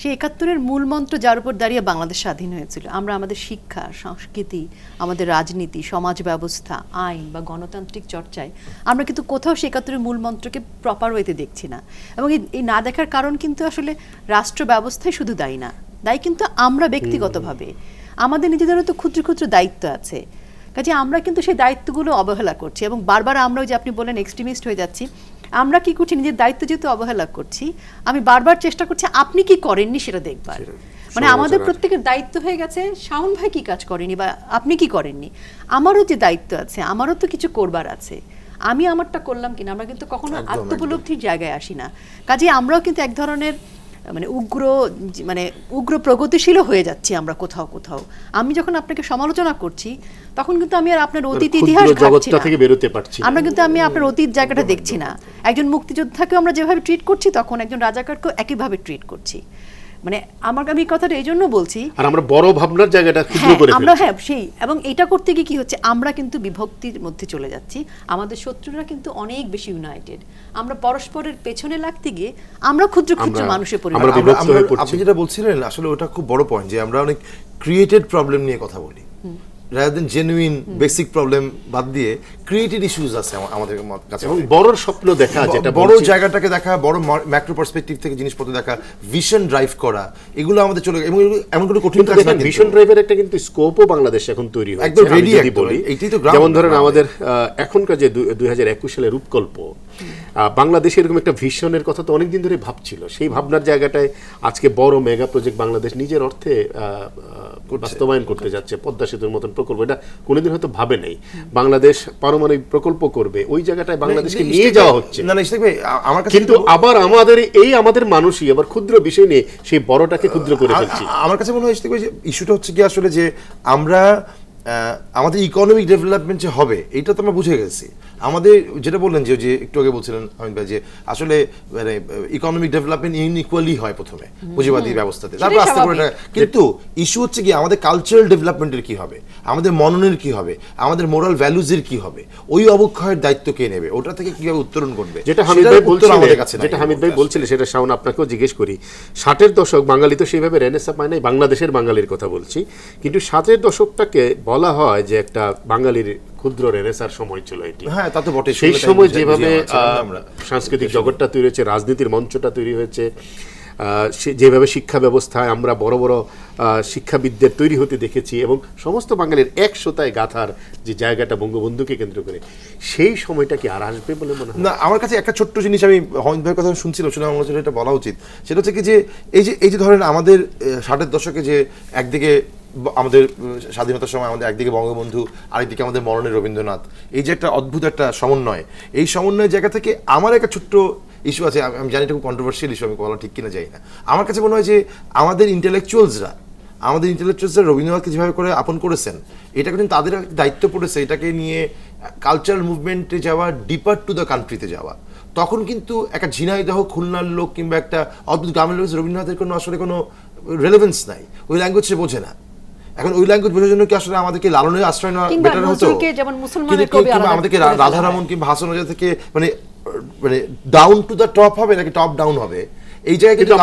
সেই 71-এর মূল মন্ত্র যার উপর দাঁড়িয়ে বাংলাদেশ স্বাধীন হয়েছিল। আমরা আমাদের শিক্ষা, সংস্কৃতি, আমাদের রাজনীতি, সমাজ ব্যবস্থা, আইন বা গণতান্ত্রিক চর্চায় আমরা কিন্তু কোথাও সেই 71-এর মূল মন্ত্রকে প্রপার ওয়েতে দেখছি না। এবং এই না দেখার কারণ কিন্তু আসলে রাষ্ট্র ব্যবস্থায় শুধু দায়ী না, দায়ী কিন্তু আমরা ব্যক্তিগতভাবে। আমাদের নিজেদেরও তো ক্ষুদ্র ক্ষুদ্র দায়িত্ব আছে, কাজে আমরা কিন্তু সেই দায়িত্বগুলো অবহেলা করছি, এবং বারবার আমরা, ওই যে আপনি বলেন এক্সট্রিমিস্ট হয়ে যাচ্ছি, আমরা কি করছি, নিজের দায়িত্ব যেহেতু অবহেলা করছি, আমি বারবার চেষ্টা করছি আপনি কি করেননি সেটা দেখবার। মানে আমাদের প্রত্যেকের দায়িত্ব হয়ে গেছে শাওন ভাই কি কাজ করেনি বা আপনি কি করেননি, আমারও যে দায়িত্ব আছে, আমারও তো কিছু করবার আছে, আমি আমারটা করলাম কিনা। আমরা কিন্তু কখনো আত্মোপলব্ধির জায়গায় আসি না। কাজে আমরাও কিন্তু এক ধরনের উগ্র প্রগতিশীলও হয়ে যাচ্ছি আমরা কোথাও কোথাও। আমি যখন আপনাকে সমালোচনা করছি, তখন কিন্তু আমি আর আপনার অতীত ইতিহাস ঘাটছি না, আমরা কিন্তু আমি আপনার অতীত জায়গাটা দেখছি না। একজন মুক্তিযোদ্ধাকে আমরা যেভাবে ট্রিট করছি, তখন একজন রাজাকারকেও একইভাবে ট্রিট করছি। মানে আমি কথাটা এই জন্য বলছি, আর আমরা বড় ভাবনার জায়গাটা ক্ষুদ্র করে আমরা, ফেলছি। হ্যাঁ সেই, এবং এটা করতে গিয়ে কি হচ্ছে, আমরা কিন্তু বিভক্তির মধ্যে চলে যাচ্ছি। আমাদের শত্রুরা কিন্তু অনেক বেশি ইউনাইটেড, আমরা পরস্পরের পেছনে লাগতে গিয়ে আমরা ক্ষুদ্র ক্ষুদ্র মানুষে পরিণত হচ্ছি। আপনি যেটা বলছিলেন আসলে ওটা খুব বড় পয়েন্ট, যে আমরা অনেক ক্রিয়েটেড প্রবলেম নিয়ে কথা বলি, rather than genuine basic problem বাদ দিয়ে ক্রিয়েটেড ইস্যুস আছে আমাদের কাছে, এবং বড় স্বপ্ন দেখা, যেটা বড় জায়গাটাকে দেখা, বড় ম্যাক্রো পার্সপেক্টিভ থেকে জিনিসপত্র দেখা, ভিশন ড্রাইভ করা, এগুলো আমাদের চলে, এবং এমন কোনো কঠিন কাজ না। ভিশন ড্রাইভের একটা কিন্তু স্কোপও বাংলাদেশ এখন তৈরি হয়েছে, একদম রেডি যদি বলি। যেমন ধরেন আমাদের এখনকার যে 2021 সালের রূপকল্প, বাংলাদেশ এরকম একটা ভিশনের কথা তো অনেকদিন ধরে ভাবছিল। সেই ভাবনার জায়গাটায় আজকে বড় মেগা প্রজেক্ট বাংলাদেশ নিজের অর্থে বাস্তবায়ন করতে যাচ্ছে। পদ্মা সেতুর মতন প্রকল্প, এটা কোনোদিন হয়তো ভাবে নেই বাংলাদেশ পারমাণবিক প্রকল্প করবে, ওই জায়গাটায় বাংলাদেশকে নিয়ে যাওয়া হচ্ছে। কিন্তু আবার আমাদের মানুষই আবার ক্ষুদ্র বিষয় নিয়ে সেই বড়টাকে ক্ষুদ্র করে ফেলছি। আমার কাছে মনে হয় ইস্যুটা হচ্ছে কি আসলে, যে আমরা আমাদের ইকোনমিক ডেভেলপমেন্ট যে হবে, এইটা তো আমরা বুঝে গেছি। আমাদের যেটা বললেন, যে একটু আগে বলছিলেন অমিত ভাই, যে আসলে মানে ইকোনমিক ডেভেলপমেন্ট ইনইকুয়ালি হয় প্রথমে পুঁজিবাদী ব্যবস্থাতে, তারপর আস্তে করে। কিন্তু ইস্যু হচ্ছে কি, আমাদের কালচারাল ডেভেলপমেন্টের কি হবে, আমাদের মননের কি হবে, আমাদের মোরাল ভ্যালুজের কি হবে, ওই অবক্ষয়ের দায়িত্ব কে নেবে, ওটা থেকে কিভাবে উত্তরণ করবে, যেটা হামিদ ভাই বলছিলেন, সেটা শাওন আপনাকেও জিজ্ঞেস করি। 60-এর দশক, বাঙালি তো সেইভাবে রেনেসা পায় নাই, বাংলাদেশের বাঙালির কথা বলছি, কিন্তু 60-এর দশকটাকে বলা হয় যে একটা বাঙালির ক্ষুদ্র রেনেসার সময় ছিল এটি। হ্যাঁ, তা তো বটে। সেই সময় যেভাবে সাংস্কৃতিক জগৎটা তৈরি হয়েছে, রাজনীতির মঞ্চটা তৈরি হয়েছে, যেভাবে শিক্ষা ব্যবস্থায় আমরা বড় বড় শিক্ষাবিদদের তৈরি হতে দেখেছি, এবং সমস্ত বাঙালির একশোতায় গাথার যে জায়গাটা বঙ্গবন্ধুকে কেন্দ্র করে, সেই সময়টা কি আর আসবে বলে মনে হয়? না, আমার কাছে একটা ছোট্ট জিনিস, আমি হমিদ ভাইয়ের কথা শুনছিলাম, শুনে আমার মনে হচ্ছে এটা বলা উচিত। সেটা হচ্ছে কি, যে এই যে ধরেন আমাদের 60-এর দশকে যে একদিকে আমাদের স্বাধীনতার সময় আমাদের একদিকে বঙ্গবন্ধু, আরেকদিকে আমাদের মরণের রবীন্দ্রনাথ, এই যে একটা অদ্ভুত একটা সমন্বয়, এই সমন্বয়ের জায়গা থেকে আমার একটা ছোট্ট ইস্যু আছে। আমি জানি এটা খুব কন্ট্রোভার্সিয়াল ইস্যু, আমি বলা ঠিক কিনা যাই না। আমার কাছে মনে হয় যে আমাদের ইন্টেলেকচুয়ালসরা রবীন্দ্রনাথকে যেভাবে করে আপন করেছেন, এটা কিন্তু তাদের দায়িত্ব পড়েছে এটাকে নিয়ে কালচারাল মুভমেন্টে যাওয়া, ডিপার টু দ্য কান্ট্রিতে যাওয়া। তখন কিন্তু একটা ঝিনাইদহ, খুলনার লোক কিংবা একটা অদ্ভুত গ্রামের লোক রবীন্দ্রনাথের কোনো আসলে কোনো রেলেভেন্স নাই, ওই ল্যাঙ্গুয়েজ সে বোঝে না। এখন ওই ল্যাঙ্গুয়েজ বোঝার জন্য কি আসলে আমাদেরকে লালনের আশ্রয় নেওয়া বেটার হতো? কিংবা আমাদেরকে রাধারমন কিংবা হাসান রাজা থেকে মানে ডাউন টু দ্য টপ হবে, নাকি টপ ডাউন হবে? এই জায়গায় কিন্তু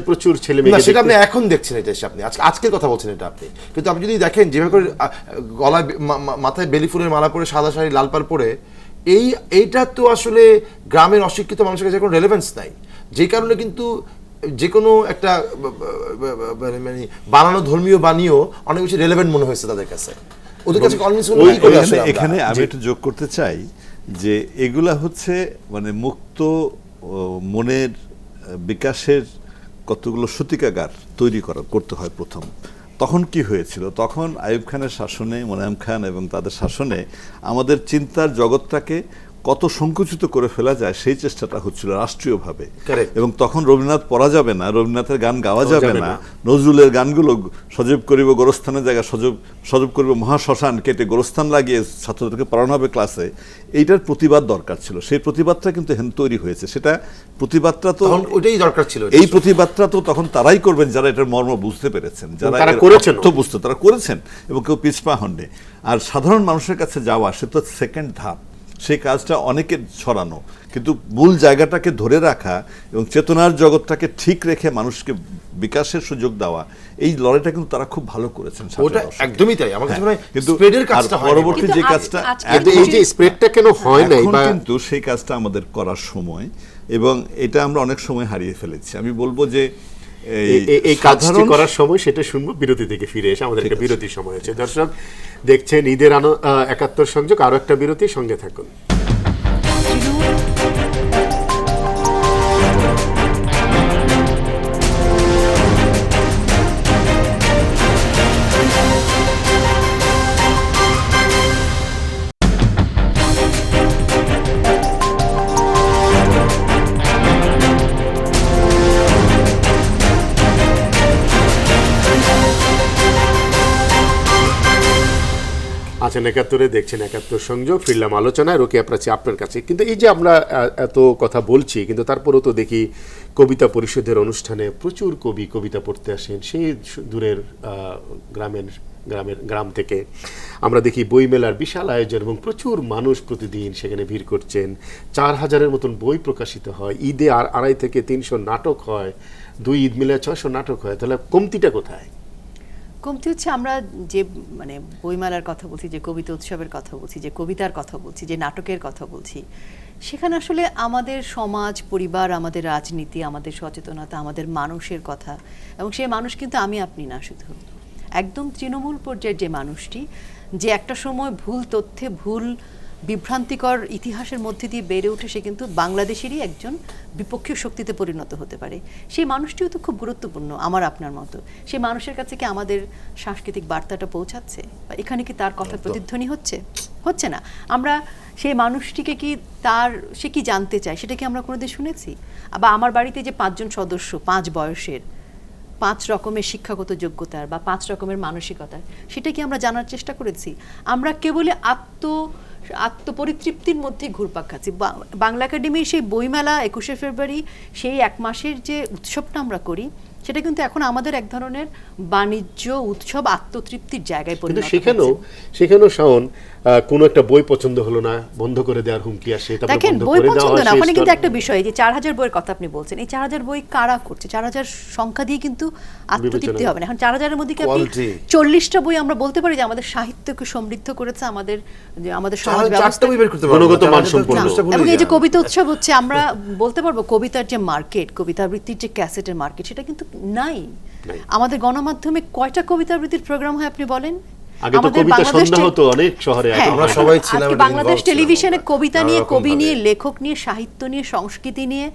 প্রচুর ছেলে মেয়ে, সেটা আপনি এখন দেখছেন, এটা এসে আপনি আজকের কথা বলছেন এটা আপনি। কিন্তু আপনি যদি দেখেন যেভাবে করে গলায় মাথায় বেলি ফুলের মালা পরে, সাদা শাড়ি লাল পাড় পরে, এইটা তো আসলে গ্রামের অশিক্ষিত মানুষের কাছে কোনো রেলেভেন্স নাই। যে কারণে কিন্তু যে কোনো একটা মানে বানানো ধর্মীয় বাণীও অনেক বেশি রেলেভেন্ট মনে হয়েছে তাদের কাছে, ওদের কাছে এখানে আমি একটু যোগ করতে চাই যে এগুলা হচ্ছে মানে মুক্ত মনের বিকাশের কতগুলো সূতিকাগার তৈরি করতে হয় প্রথম। তখন কি হয়েছিল, তখন আইয়ুব খানের শাসনে, মোনায়েম খান এবং তাদের শাসনে আমাদের চিন্তার জগৎটাকে কত সংকুচিত করে ফেলা যায় সেই চেষ্টাটা হচ্ছিল রাষ্ট্রীয়ভাবে। এবং তখন রবীন্দ্রনাথ পড়া যাবে না, রবীন্দ্রনাথের গান গাওয়া যাবে না, নজরুলের গানগুলো সজীব করিব গোরস্থানের জায়গায় সজীব করিব মহাশ্মশান কেটে গোরস্থান লাগিয়ে ছাত্রদেরকে পড়ানো হবে ক্লাসে, এইটার প্রতিবাদ দরকার ছিল। সেই প্রতিবাদটা কিন্তু তৈরি হয়েছে। সেটা প্রতিবাদটা তো ওইটাই দরকার ছিল। এই প্রতিবাদটা তো তখন তারাই করবেন যারা এটার মর্ম বুঝতে পেরেছেন, যারা বুঝতে তারা করেছেন এবং কেউ পিছপা হননি। আর সাধারণ মানুষের কাছে যাওয়া সে তো সেকেন্ড ধাপ, সেই কাজটা অনেকের ছড়ানো, কিন্তু মূল জায়গাটাকে ধরে রাখা এবং চেতনার জগৎটাকে ঠিক রেখে মানুষকে বিকাশের সুযোগ দেওয়া, এই লড়াইটা কিন্তু তারা খুব ভালো করেছেন। ওটা একদমই তাই। আমার কাছে মনে হয় কিন্তু স্প্রেডের কাজটা হয় পরবর্তী যে কাজটা, এই যে স্প্রেডটা কেন হয় না, কিন্তু সেই কাজটা আমাদের করার সময়, এবং এটা আমরা অনেক সময় হারিয়ে ফেলেছি। আমি বলবো যে এই কাজটি করার সময় সেটা শুনবো বিরতি থেকে ফিরে এসে। আমাদের একটা বিরতির সময় হচ্ছে। দর্শক দেখছেন ঈদের ৭১ সংযোগ, আরো একটা বিরতি, সঙ্গে থাকুন। আছেন ৭১-এ, দেখছেন ৭১ সংযোগ, ফিরলাম আলোচনায়। রোকেয়া প্রাচী আপনার কাছে। কিন্তু এই যে আমরা এত কথা বলছি, কিন্তু তারপরেও তো দেখি কবিতা পরিষদের অনুষ্ঠানে প্রচুর কবি কবিতা পড়তে আসেন সেই দূরের গ্রাম থেকে। আমরা দেখি বইমেলার বিশাল আয়োজন এবং প্রচুর মানুষ প্রতিদিন সেখানে ভিড় করছেন। ৪,০০০-এর মতন বই প্রকাশিত হয়। ঈদে ২৫০ থেকে ৩০০ নাটক হয়, ২ ঈদ মিলে ৬০০ নাটক হয়। তাহলে কমতিটা কোথায়? কমতি হচ্ছে আমরা যে মানে বইমেলার কথা বলছি, যে কবিতা উৎসবের কথা বলছি, যে কবিতার কথা বলছি, যে নাটকের কথা বলছি, সেখানে আসলে আমাদের সমাজ, পরিবার, আমাদের রাজনীতি, আমাদের সচেতনতা, আমাদের মানুষের কথা, এবং সেই মানুষ কিন্তু আমি আপনি না, শুধু একদম তৃণমূল পর্যায়ের যে মানুষটি, যে একটা সময় ভুল তথ্যে, ভুল বিভ্রান্তিকর ইতিহাসের মধ্যে দিয়ে বেড়ে উঠে সে কিন্তু বাংলাদেশেরই একজন বিপক্ষীয় শক্তিতে পরিণত হতে পারে। সেই মানুষটিও তো খুব গুরুত্বপূর্ণ আমার আপনার মতো। সেই মানুষের কাছে কি আমাদের সাংস্কৃতিক বার্তাটা পৌঁছাচ্ছে, বা এখানে কি তার কথা প্রতিধ্বনি হচ্ছে না? আমরা সেই মানুষটিকে কি সে কি জানতে চায় সেটা কি আমরা কোনোদিন শুনেছি? বা আমার বাড়িতে যে 5 জন সদস্য, 5 বয়সের, 5 রকমের শিক্ষাগত যোগ্যতার বা 5 রকমের মানসিকতার, সেটা কি আমরা জানার চেষ্টা করেছি? আমরা কেবলই আত্মপরিতৃপ্তির মধ্যে ঘুরপাক খাচ্ছি। বাংলা একাডেমির সেই বইমেলা ২১শে ফেব্রুয়ারি, সেই এক মাসের যে উৎসবটা আমরা করি, সেটা কিন্তু এখন আমাদের এক ধরনের বাণিজ্য উৎসব, আত্মতৃপ্তির জায়গায় পরিণত হচ্ছে। সেখানেও শাওন কোনো একটা বই পছন্দ হলো না, বন্ধ করে দেওয়ার হুমকি আসে। দেখেন, বই পছন্দ না, ওখানে কিন্তু একটা বিষয়, যে ৪,০০০ বইয়ের কথা আপনি বলছেন, এই ৪,০০০ বই কারা করছে? ৪,০০০ সংখ্যা দিয়ে কিন্তু আত্মতৃপ্তি হবে না। এখন ৪,০০০-এর মধ্যে কি আপনি ৪০টা বই আমরা বলতে পারি যে আমাদের সাহিত্যকে সমৃদ্ধ করেছে, আমাদের সমাজ ব্যবস্থা, গুণগত মানসম্পন্ন। এবং এই যে কবিতা উৎসব হচ্ছে, আমরা বলতে পারবো কবিতার যে মার্কেট, কবিতা আবৃত্তির যে ক্যাসেটের মার্কেট, সেটা কিন্তু নাই। আমাদের গণমাধ্যমে কয়টা কবিতা আবৃত্তির প্রোগ্রাম হয় আপনি বলেন? বাংলাদেশ টেলিভিশনে কবিতা নিয়ে, কবি নিয়ে, লেখক নিয়ে, সাহিত্য নিয়ে, সংস্কৃতি নিয়ে,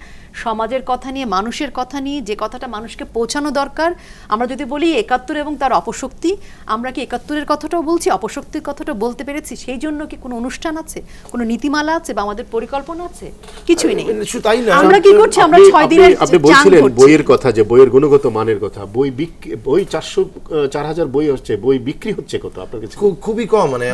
সমাজের কথা নিয়ে, মানুষের কথা নিয়ে, যে কথাটা মানুষকে পৌঁছানো দরকার। আমরা যদি বলি ৭১ এবং তার অপশক্তি, আমরা কি ৭১-এর কথাটাও বলছি, অপশক্তির কথাটা বলতে পেরেছি? সেই জন্য কি কোনো অনুষ্ঠান আছে, কোনো নীতিমালা আছে, বা আমাদের পরিকল্পনা আছে? কিছুই নেই। আমরা কি করছি? আমরা 6 দিনের আপনি বলছিলেন বইয়ের কথা, যে বইয়ের গুণগত মানের কথা। বই ৪,০০০ বই হচ্ছে, বই বিক্রি হচ্ছে কত আপনার কাছে? খুবই কম। মানে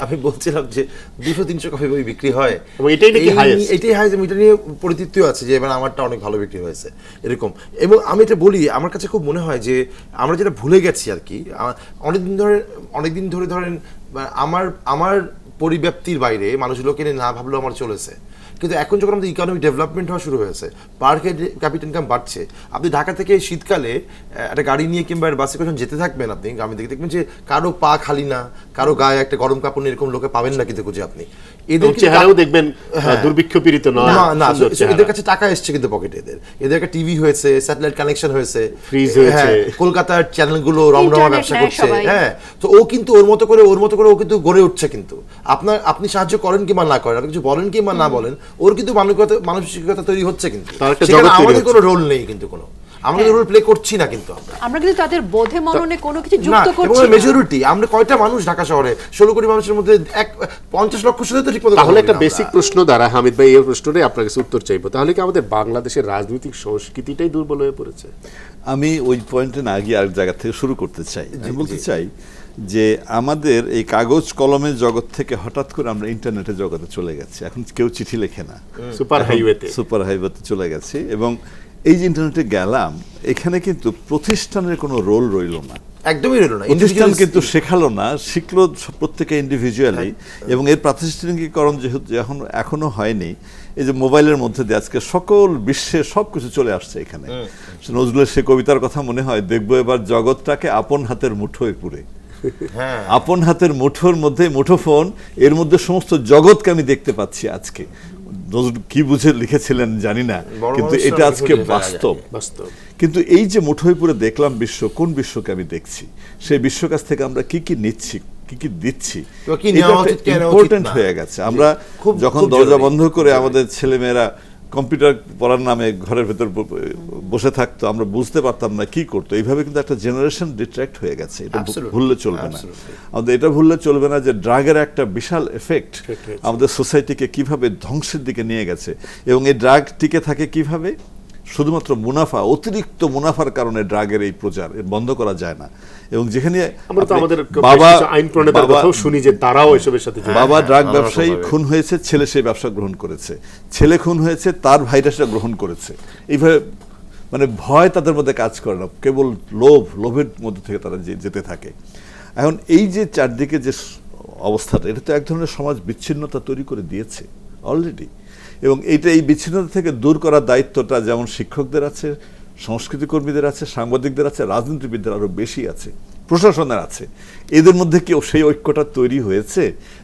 আমি বলছিলাম যে ২০০-৩০০ কপি বই বিক্রি হয়, এটাই নাকি হাইয়েস্ট। এটাই হাইয়েস্ট। এটা নিয়ে পরিতৃপ্তিও আছে যে এবার আমারটা অনেক ভালো বিক্রি হয়েছে, এরকম। এবং আমি এটা বলি, আমার কাছে খুব মনে হয় যে আমরা যেটা ভুলে গেছি আর কি, অনেকদিন ধরে ধরেন আমার পরিব্যাপ্তির বাইরে মানুষগুলোকে নিয়ে না ভাবলেও আমার চলেছে। কিন্তু এখন যখন আমাদের ইকোনমিক ডেভেলপমেন্ট হওয়া শুরু হয়েছে, পার ক্যাপিটা ইনকাম বাড়ছে, আপনি ঢাকা থেকে শীতকালে একটা গাড়ি নিয়ে কিংবা বাসে যখন যেতে থাকবেন, আপনি গ্রামের দিকে দেখবেন যে কারো পা খালি না, কারো গায়ে একটা গরম কাপড় নিয়ে এরকম লোকে পাবেন না কিন্তু খুঁজে আপনি। এদের চেহারাও দেখবেন দুর্ভিক্ষ পীড়িত নয়, না, এদের কাছে টাকা এসছে কিন্তু পকেটে, এদের একটা টিভি হয়েছে, স্যাটেলাইট কানেকশন হয়েছে, ফ্রিজ হয়েছে, কলকাতার চ্যানেলগুলো রমরমা ব্যবসা করছে, হ্যাঁ। তো ও কিন্তু ওর মতো করে ও কিন্তু গড়ে উঠছে। কিন্তু আপনি সাহায্য করেন কিংবা না করেন, আপনি কিছু বলেন কিংবা না বলেন, ওর কিন্তু মানসিকতা তৈরি হচ্ছে। কিন্তু সেখানে আমাদের কোনো রোল নেই, কিন্তু কোনো আমাদের রোল প্লে করছি না। কিন্তু আমরা কিন্তু তাদের বোধে মননে কোনো কিছু যুক্ত করছি না। মেজরিটি আমরা কয়টা মানুষ ঢাকা শহরে 16 কোটি মানুষের মধ্যে 50 লক্ষ সাথে তো ঠিকমতো। তাহলে একটা বেসিক প্রশ্ন দ্বারা হামিদ ভাই, এই প্রশ্নটাই আপনার কাছে উত্তর চাইবো, তাহলে কি আমাদের বাংলাদেশের রাজনৈতিক সংস্কৃতিটাই দুর্বল হয়ে পড়েছে? আমি ওই পয়েন্টে না গিয়ে আরেক জায়গা থেকে শুরু করতে চাই। আমি বলতে চাই যে আমাদের এই কাগজ কলমের জগৎ থেকে হঠাৎ করে আমরা ইন্টারনেটের জগতে চলে গেছি। এখন কেউ চিঠি লেখে না, সুপার হাইওয়েতে চলে গেছি। এবং এই যে ইন্টারনেটে গেলাম, এখানে কিন্তু প্রতিষ্ঠানের কোনো রোল রইল না, একদমই রইল না। প্রতিষ্ঠান কিন্তু শেখালো না, শিখলো প্রত্যেকে ইন্ডিভিজুয়ালি। এবং এর প্রাতিষ্ঠানিকীকরণ যেহেতু এখনো হয়নি, এই যে মোবাইলের মধ্যে দিয়ে আজকে সকল বিশ্বে সবকিছু চলে আসছে এখানে। নজরুলের সে কবিতার কথা মনে হয়, দেখবো এবার জগৎটাকে আপন হাতের মুঠোয় পুরে। আপন হাতের মুঠোর মধ্যে মুঠোফোন, এর মধ্যে সমস্ত জগৎকে আমি দেখতে পাচ্ছি আজকে। নজরুল কি বুঝে লিখেছিলেন জানি না, কিন্তু এটা আজকে বাস্তব। কিন্তু এই যে মুঠোয় পুরে দেখলাম বিশ্ব, কোন বিশ্বকে আমি দেখছি, সেই বিশ্ব কাছ থেকে আমরা কি কি নিচ্ছি, কি কি দিচ্ছি, ইম্পর্টেন্ট হয়ে গেছে। আমরা যখন দরজা বন্ধ করে আমাদের ছেলেমেয়েরা কম্পিউটার পড়ার নামে ঘরের ভেতর বসে থাকতো, আমরা বুঝতে পারতাম না কি করতো। এইভাবে কিন্তু একটা জেনারেশন ডিট্র্যাক্ট হয়ে গেছে। এটা ভুললে চলবে না, আমাদের এটা ভুললে চলবে না যে ড্রাগের একটা বিশাল এফেক্ট আমাদের সোসাইটিকে কিভাবে ধ্বংসের দিকে নিয়ে গেছে। এবং এই ড্রাগ টিকে থাকে কিভাবে? শুধুমাত্র মুনাফা, অতিরিক্ত মুনাফার কারণে ড্রাগের এই প্রচার বন্ধ করা যায় না। এবং যেখানে বাবা ড্রাগ ব্যবসায়ী খুন হয়েছে, ছেলে সেই ব্যবসা গ্রহণ করেছে, ছেলে খুন হয়েছে, তার ভাইরাসটা গ্রহণ করেছে। এইভাবে মানে ভয় তাদের মধ্যে কাজ করে না, কেবল লোভের মধ্যে থেকে তারা যেতে থাকে। এখন এই যে চারদিকে যে অবস্থাটা, এটা তো এক ধরনের সমাজ বিচ্ছিন্নতা তৈরি করে দিয়েছে অলরেডি। এবং এই বিচ্ছিন্নতা থেকে দূর করার দায়িত্বটা যেমন শিক্ষকদের আছে, সংস্কৃতি কর্মীদের আছে, সাংবাদিকদের আছে, রাজনীতিবিদদের আরো বেশি আছে, প্রশাসনের আছে। এদের মধ্যে কি সেই ঐক্যটা তৈরি হয়েছে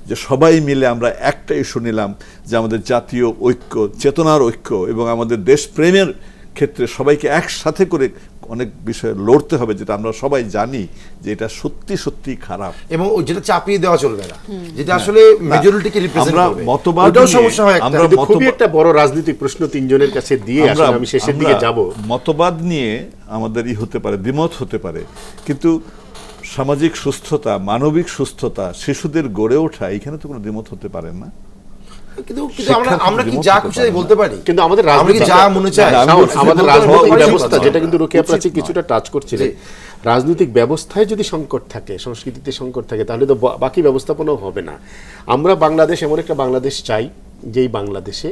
যে সবাই মিলে আমরা একটা ইস্যু নিলাম যে আমাদের জাতীয় ঐক্য, চেতনার ঐক্য এবং আমাদের দেশপ্রেমের ক্ষেত্রে সবাইকে একসাথে করে অনেক বিষয়ে লড়তে হবে, যেটা আমরা সবাই জানি যে এটা সত্যি সত্যি খারাপ এবং যেটা চাপিয়ে দেওয়া চলবে না, যেটা আসলে মেজরিটিকে রিপ্রেজেন্ট করবে। মতবাদ ওটাও সমস্যা হয় একটা। আমরা খুবই একটা বড় রাজনৈতিক প্রশ্ন তিনজনের কাছে দিয়ে আমি শেষের দিকে যাব। মতবাদ নিয়ে আমাদের হতে পারে, দ্বিমত হতে পারে, কিন্তু সামাজিক সুস্থতা, মানবিক সুস্থতা, শিশুদের গড়ে ওঠা, এখানে তো কোনো দ্বিমত হতে পারে না। কিন্তু আমরা কি যা খুশি বলতে পারি, কিন্তু আমাদের যা মনে চায় আমাদের রাজনৈতিক ব্যবস্থা, যেটা কিন্তু রোকেয়া প্রাচী কিছুটা টাচ করছিলেন, রাজনৈতিক ব্যবস্থায় যদি সংকট থাকে, সংস্কৃতিতে সংকট থাকে, তাহলে তো বাকি ব্যবস্থাপনাও হবে না। আমরা বাংলাদেশ এমন একটা বাংলাদেশ চাই, যেই বাংলাদেশে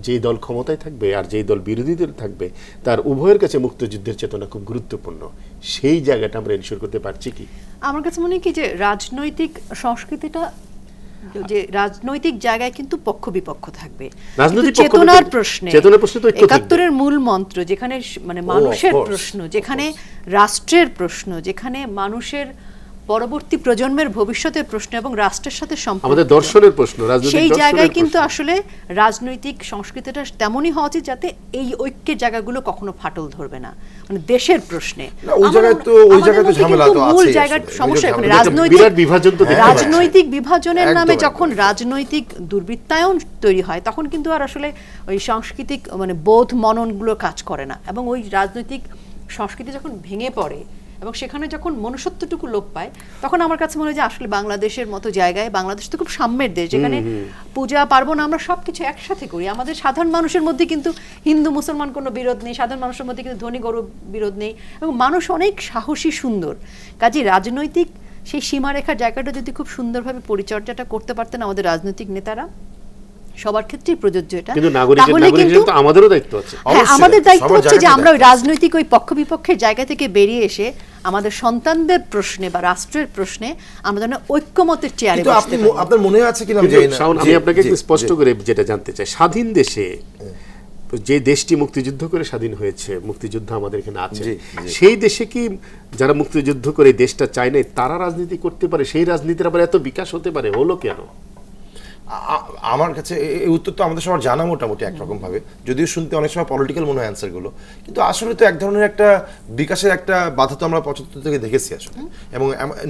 যেই দল ক্ষমতায় থাকবে আর যেই দল বিরোধীদের থাকবে, তার উভয়ের কাছে মুক্তিযুদ্ধের চেতনা খুব গুরুত্বপূর্ণ। সেই জায়গাটা আমরা এনশিওর করতে পারছি কি? আমার কাছে মনে হয় কি যে রাজনৈতিক সংস্কৃতিটা, যে রাজনৈতিক জায়গায় কিন্তু পক্ষ বিপক্ষ থাকবে, চেতনার প্রশ্নে ৭১-এর মূল মন্ত্র, যেখানে মানে মানুষের প্রশ্ন, যেখানে রাষ্ট্রের প্রশ্ন, যেখানে মানুষের পরবর্তী প্রজন্মের ভবিষ্যতের প্রশ্ন এবং রাষ্ট্রের সাথে সম্পর্ক, আমাদের দর্শনের প্রশ্ন, সেই জায়গায় কিন্তু আসলে রাজনৈতিক সংস্কৃতিটা তেমনই হওয়া উচিত যাতে এই ঐক্যের জায়গাগুলো কখনো ফাটল ধরবে না। মানে দেশের প্রশ্নে ওই জায়গায় তো ঝামেলা তো আছে, মূল জায়গার সমস্যা এখানে রাজনৈতিক বিভাজনের নামে যখন রাজনৈতিক দুর্বৃত্তায়ন তৈরি হয়, তখন কিন্তু আর আসলে ওই সাংস্কৃতিক মানে বোধ মননগুলো কাজ করে না। এবং ওই রাজনৈতিক সংস্কৃতি যখন ভেঙে পড়ে এবং সেখানে যখন মনুষ্যত্বটুকু লোপ পায়, তখন আমার কাছে মনে হয় যে আসলে বাংলাদেশের মতো জায়গায়, বাংলাদেশ তো খুব সাম্যের দেশ, যেখানে পূজা পার্বণ আমরা সবকিছু একসাথে করি। আমাদের সাধারণ মানুষের মধ্যে কিন্তু হিন্দু মুসলমান কোনো বিরোধ নেই, সাধারণ মানুষের মধ্যে কিন্তু ধনী গরিব বিরোধ নেই, এবং মানুষ অনেক সাহসী, সুন্দর। কাজে রাজনৈতিক সেই সীমারেখার জায়গাটা যদি খুব সুন্দরভাবে পরিচর্যাটা করতে পারতেন আমাদের রাজনৈতিক নেতারা, সবার ক্ষেত্রেই প্রযোজ্য এটা। কিন্তু নাগরিকের তাহলে কিন্তু তো আমাদেরও দায়িত্ব আছে। হ্যাঁ, অবশ্যই আমাদের দায়িত্ব, দায়িত্ব সবার হচ্ছে যে জায়গাতে আমরা ওই দায়িত্ব আছে। রাজনৈতিক ওই পক্ষ বিপক্ষের জায়গা থেকে বেরিয়ে এসে আমাদের সন্তানদের প্রশ্নে বা রাষ্ট্রের প্রশ্নে আমরা যেন ঐক্যমতের চেয়ারে কিন্তু বসতে পারি। আপনার মনে আছে কিনা আমি কিন্তু জানি না। শাওন, আমি আপনাকে একটু স্পষ্ট করে যেটা জানতে চাই, স্বাধীন দেশে যে দেশটি মুক্তিযুদ্ধ করে স্বাধীন হয়েছে, মুক্তিযুদ্ধ আমাদের এখানে আছে, জি, সেই দেশে কি যারা মুক্তিযুদ্ধ করে এই দেশটা চায় না তারা রাজনীতি করতে পারে? সেই রাজনীতির আবার এত বিকাশ হতে পারে, হলো কেন? আমার কাছে এই উত্তর তো আমাদের সবার জানা মোটামুটি একরকম ভাবে, যদিও শুনতে অনেক সময় পলিটিক্যাল মনে হয় অ্যান্সারগুলো, কিন্তু আসলে তো এক ধরনের একটা বিকাশের একটা বাধা তো আমরা 75 থেকে দেখেছি আসলে, এবং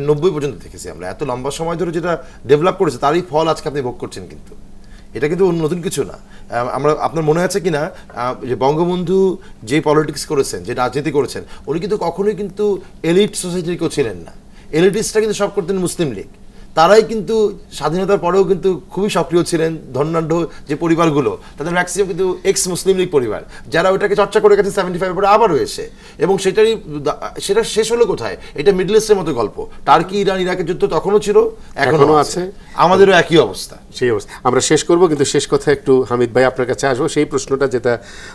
90 পর্যন্ত দেখেছি আমরা। এত লম্বা সময় ধরে যেটা ডেভেলপ করেছে তারই ফল আজকে আপনি ভোগ করছেন, কিন্তু এটা কিন্তু নতুন কিছু না। আমরা, আপনার মনে আছে কিনা যে বঙ্গবন্ধু যে পলিটিক্স করেছেন, যে রাজনীতি করেছেন, উনি কিন্তু কখনোই কিন্তু এলিট সোসাইটির কেউ ছিলেন না। এলিটিস্টরা কিন্তু সব করতেন মুসলিম লীগ। তারাই কিন্তু স্বাধীনতার পরেও কিন্তু খুবই সক্রিয় ছিলেন। ধনাঢ্য যে পরিবারগুলো, তাদের ম্যাক্সিমাম কিন্তু এক্স মুসলিম লীগ পরিবার, যারা ওটাকে চর্চা করে গেছে 75 পরে আবারও এসে। এবং সেটা শেষ হলো কোথায়? এটা মিডল ইস্টের মতো গল্প। টার্কি, ইরান, ইরাকের যুদ্ধ তখনও ছিল, এখনো আছে, আমাদেরও একই অবস্থা। সেই অবস্থা আমরা শেষ করব, কিন্তু শেষ কথা একটু হামিদ ভাই আপনার কাছে আসবো। সেই প্রশ্নটা যেটা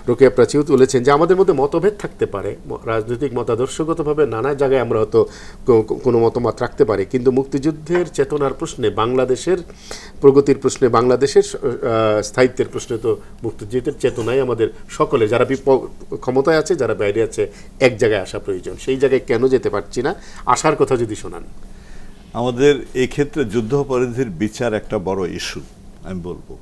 রোকেয়া প্রাচীও তুলেছেন, যে আমাদের মধ্যে মতভেদ থাকতে পারে, রাজনৈতিক মতাদর্শগতভাবে নানা জায়গায় আমরা হয়তো কোনো মতামত রাখতে পারি, কিন্তু মুক্তিযুদ্ধের চেতনার প্রশ্নে, বাংলাদেশের প্রগতির প্রশ্নে, বাংলাদেশের স্থায়িত্বের প্রশ্নে তো মুক্তিযুদ্ধের চেতনাই আমাদের সকলে, যারা ক্ষমতায় আছে, যারা বাইরে আছে, এক জায়গায় আসা প্রয়োজন। সেই জায়গায় কেন যেতে পারছি না, আসার কথা যদি শোনান। আমাদের এই ক্ষেত্রে যুদ্ধাপরাধীর বিচার একটা বড় ইস্যু আমি বলবো।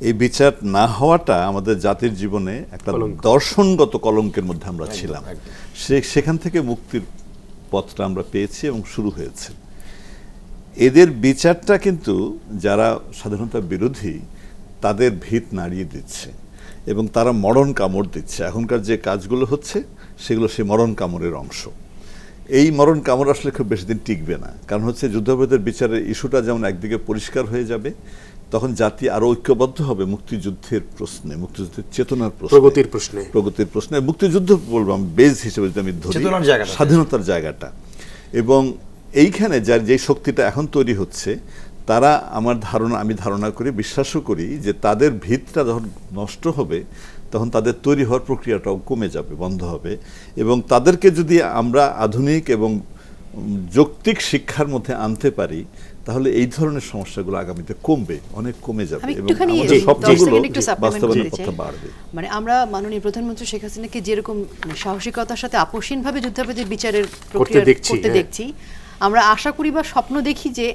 এই বিচার না হওয়াটা আমাদের জাতির জীবনে একটা দর্শনগত কলঙ্কের মধ্যে আমরা ছিলাম। সেখান থেকে মুক্তির পথটা আমরা পেয়েছি এবং শুরু হয়েছে। এদের বিচারটা কিন্তু যারা স্বাধীনতা বিরোধী তাদের ভিত নাড়িয়ে দিচ্ছে এবং তারা মরণ কামড় দিচ্ছে। এখনকার যে কাজগুলো হচ্ছে সেগুলো সেই মরণ কামড়ের অংশ। এই মরণ কামড় আসলে খুব বেশি দিন টিকবে না, কারণ হচ্ছে যুদ্ধাপরাধীদের বিচারের ইস্যুটা যেমন একদিকে পরিষ্কার হয়ে যাবে, তখন জাতি আরো ঐক্যবদ্ধ হবে মুক্তিযুদ্ধের প্রশ্নে, মুক্তিযুদ্ধের চেতনার প্রশ্নে, প্রগতির প্রশ্নে। মুক্তিযুদ্ধ বলবো আমি বেজ হিসেবে যদি আমি ধরি, স্বাধীনতার জায়গাটা। এবং এইখানে যার যে শক্তিটা এখন তৈরি হচ্ছে, তারা আমি ধারণা করি, বিশ্বাসও করি যে তাদের ভিতটা যখন নষ্ট হবে তখন তাদের তৈরি হওয়ার প্রক্রিয়াটাও কমে যাবে, বন্ধ হবে। এবং তাদেরকে যদি আমরা আধুনিক এবং যৌক্তিক শিক্ষার মধ্যে আনতে পারি, তাহলে এই ধরনের সমস্যাগুলো আগামীতে কমবে, অনেক কমে যাবে এবং আমাদের সবগুলো বাস্তবায়নের পথে বাড়বে। মানে আমরা মাননীয় প্রধানমন্ত্রী শেখ হাসিনাকে যেরকম সাহসিকতার সাথে আপসহীনভাবে যুদ্ধাপরাধীর বিচারের প্রক্রিয়া করতে দেখছি, আমরা আশা করি বা স্বপ্ন দেখি যে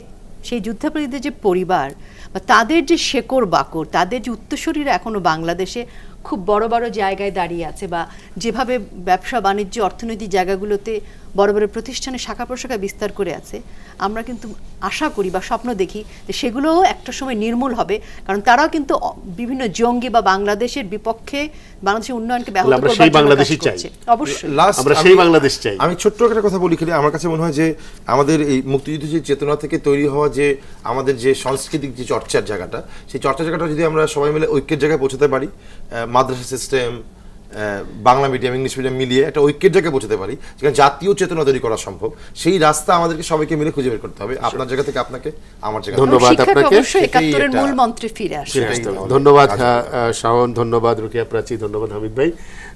সেই যুদ্ধাপরাধীদের যে পরিবার বা তাদের যে শেকড় বাকড়, তাদের যে উত্তরসূরিরা এখনো বাংলাদেশে খুব বড় বড় জায়গায় দাঁড়িয়ে আছে, বা যেভাবে ব্যবসা বাণিজ্য অর্থনৈতিক জায়গাগুলোতে বড় বড় প্রতিষ্ঠানে শাখা প্রশাখা বিস্তার করে আছে, আমরা কিন্তু আশা করি বা স্বপ্ন দেখি যে সেগুলোও একটা সময় নির্মূল হবে। কারণ তারাও কিন্তু বিভিন্ন জঙ্গি বা বাংলাদেশের বিপক্ষে বাংলাদেশের উন্নয়নকে ব্যাহত করবার জন্য কাজ করছে। অবশ্যই আমরা সেই বাংলাদেশ চাই। আমি ছোট্ট একটা কথা বলি, খেলে আমার কাছে মনে হয় যে আমাদের এই মুক্তিযুদ্ধের যে চেতনা থেকে তৈরি হওয়া যে আমাদের যে সাংস্কৃতিক যে চর্চার জায়গাটা, সেই চর্চার জায়গাটা যদি আমরা সবাই মিলে ঐক্যের জায়গায় পৌঁছাতে পারি, মাদ্রাসা system, Bangla medium, English medium মিলিয়ে একটা ঐক্যের জায়গায় পৌঁছাতে পারি, যেখানে জাতীয় চেতনা তৈরি করা সম্ভব, সেই রাস্তা আমাদেরকে সবাইকে মিলে খুঁজে বের করতে হবে। আপনার জায়গা থেকে আপনাকে, আমার জায়গা থেকে ধন্যবাদ আপনাকে। একাত্তরের মূল মন্ত্রে ফিরে আসে। ধন্যবাদ শাওন, ধন্যবাদ রোকেয়া প্রাচী, ধন্যবাদ হামিদ ভাই,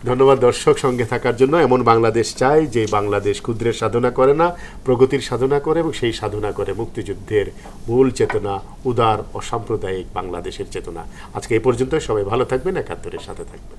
ধন্যবাদ দর্শক সঙ্গে থাকার জন্য। এমন বাংলাদেশ চাই যে বাংলাদেশ ক্ষুদ্রের সাধনা করে না, প্রগতির সাধনা করে, এবং সেই সাধনা করে মুক্তিযুদ্ধের মূল চেতনা, উদার অসাম্প্রদায়িক বাংলাদেশের চেতনা। আজকে এই পর্যন্ত, সবাই ভালো থাকবেন, একাত্তরের সাথে থাকবেন।